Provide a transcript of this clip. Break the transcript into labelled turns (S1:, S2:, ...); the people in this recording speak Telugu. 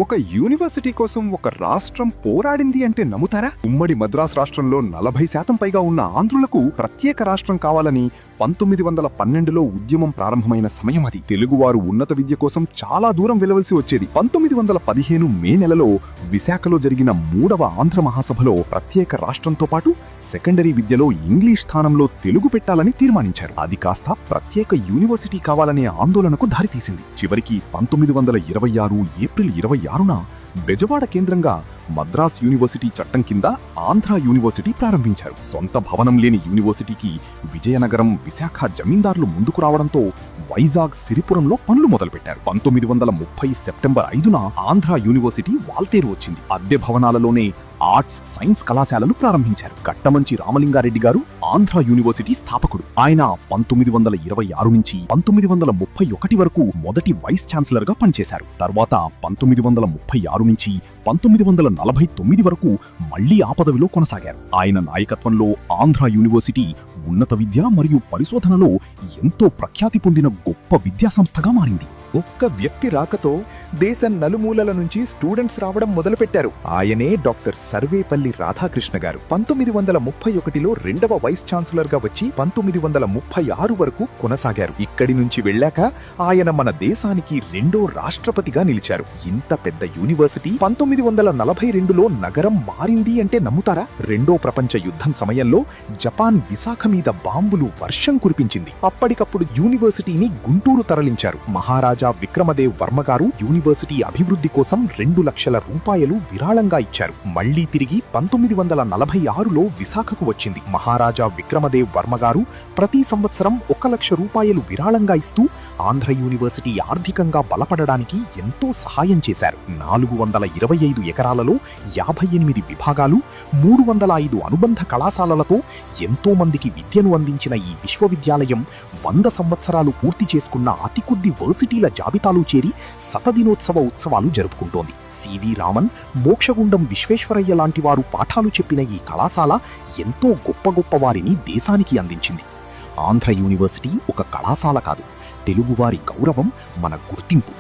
S1: ఒక యూనివర్సిటీ కోసం ఒక రాష్ట్రం పోరాడింది అంటే నమ్ముతారా? ఉమ్మడి మద్రాస్ రాష్ట్రంలో 40% పైగా ఉన్న ఆంధ్రులకు ప్రత్యేక రాష్ట్రం కావాలని 1912లో ఉద్యమం ప్రారంభమైన సమయం అది. తెలుగువారు ఉన్నత విద్య కోసం చాలా దూరం వెళ్లవలసి వచ్చేది. 1915 మే నెలలో విశాఖలో జరిగిన 3వ ఆంధ్ర మహాసభలో ప్రత్యేక రాష్ట్రంతో పాటు సెకండరీ విద్యలో ఇంగ్లీష్ స్థానంలో తెలుగు పెట్టాలని తీర్మానించారు. అది కాస్త ప్రత్యేక యూనివర్సిటీ కావాలనే ఆందోళనకు దారితీసింది. చివరికి 1926 ఏప్రిల్ 26న బెజవాడ కేంద్రంగా మద్రాస్ యూనివర్సిటీ చట్టం కింద ఆంధ్ర యూనివర్సిటీ ప్రారంభించారు. సొంత భవనం లేని యూనివర్సిటీకి విజయనగరం, విశాఖ జమీందారులు ముందుకు రావడంతో వైజాగ్, సిరిపురంలో పనులు మొదలుపెట్టారు. 1930 సెప్టెంబర్ 5న ఆంధ్ర యూనివర్సిటీ వాల్తేరు వచ్చింది. అద్దె భవనాలలోనే ఆర్ట్స్, సైన్స్ కళాశాలలు ప్రారంభించారు. కట్టమంచి రామలింగారెడ్డి గారు ఆంధ్ర యూనివర్సిటీ స్థాపకుడు. ఆయన 1926 నుంచి 1931 వరకు మొదటి వైస్ ఛాన్సలర్ గా పనిచేశారు. తర్వాత 1936 నుంచి 1949 వరకు మళ్లీ ఆ పదవిలో కొనసాగారు. ఆయన నాయకత్వంలో ఆంధ్ర యూనివర్సిటీ ఉన్నత విద్య మరియు పరిశోధనలో ఎంతో ప్రఖ్యాతి పొందిన గొప్ప విద్యాసంస్థగా మారింది.
S2: ఒక్క వ్యక్తి రాకతో దేశం నలుమూలల నుంచి స్టూడెంట్స్ రావడం మొదలుపెట్టారు. ఆయనే డాక్టర్ సర్వేపల్లి రాధాకృష్ణ గారు. 1931లో 2వ వైస్ ఛాన్సలర్ గా వచ్చి 1936 వరకు కొనసాగారు. ఇక్కడి నుంచి వెళ్ళాక ఆయన మన దేశానికి 2వ రాష్ట్రపతిగా నిలిచారు. ఇంత పెద్ద యూనివర్సిటీ 1942లో నగరం మారింది అంటే నమ్ముతారా? 2వ ప్రపంచ యుద్ధం సమయంలో జపాన్ విశాఖ మీద బాంబులు వర్షం కురిపించింది. అప్పటికప్పుడు యూనివర్సిటీని గుంటూరు తరలించారు. మహారాజా విక్రమదేవ్ వర్మ గారు యూనివర్సిటీ అభివృద్ధి కోసం 2 లక్షల రూపాయలు విరాళంగా ఇచ్చారు. మళ్లీ తిరిగి 1946లో విశాఖకు వచ్చింది. మహారాజా విక్రమదేవ్ వర్మ గారు ప్రతి సంవత్సరం 1 లక్ష రూపాయలు విరాళంగా ఇస్తూ ఆంధ్ర యూనివర్సిటీ ఆర్థికంగా బలపడడానికి ఎంతో సహాయం చేశారు. 425 ఎకరాలలో 58 విభాగాలు, 305 అనుబంధ కళాశాలలతో ఎంతో మందికి విద్యను అందించిన ఈ విశ్వవిద్యాలయం 100 సంవత్సరాలు పూర్తి చేసుకున్న అతి కొద్ది వర్సిటీల జాబితాలో చేరి శతదినోత్సవ ఉత్సవాలు జరుపుకుంటోంది. సివి రామన్, మోక్షగుండం విశ్వేశ్వరయ్య లాంటి వారు పాఠాలు చెప్పిన ఈ కళాశాల ఎంతో గొప్ప గొప్ప వారిని దేశానికి అందించింది. ఆంధ్ర యూనివర్సిటీ ఒక కళాశాల కాదు, తెలుగువారి గౌరవం, మన గుర్తింపు.